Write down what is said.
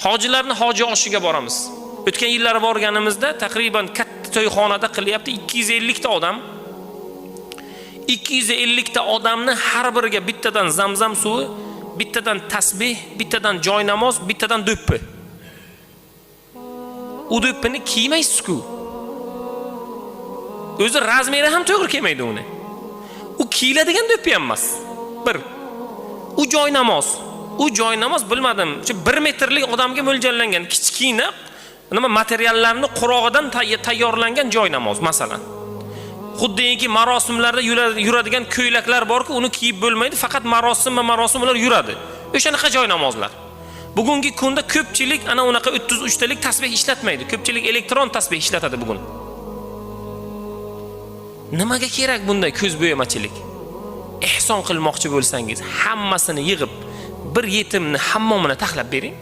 Hojilarni hoji oshiga boramiz. O'tgan yillari borganimizda taqriban katta to'yxonada qilyapti 250 ta odam. 250 ta odamni har biriga bittadan zamzam suvi, bittadan tasbih, bittadan joy namoz, bittadan do'ppi. U do'ppini kiymaysiz-ku. O'zi razmeri ham to'g'ri kelmaydi uni. U kiyiladigan do'ppi ham emas. Bir. U joy namoz bilmadim. 1 metrlik odamga mo'ljallangan kichkina nima materiallarni qurog'idan tayyorlangan joy namoz masalan. Xuddiki marosimlarda yuradigan ko'ylaklar borki, uni kiyib bo'lmaydi, faqat marosim ular yuradi. O'shanaqa joy namozlar. Bugungi kunda ko'pchilik ana unaqa 33 talik tasbih ishlatmaydi. Ko'pchilik elektron tasbih ishlatadi bugun. Nimaga kerak bunday ko'zbo'yamachilik? Ehson qilmoqchi bo'lsangiz, hammasini yig'ib, bir yetimni hammomini taxlab bering.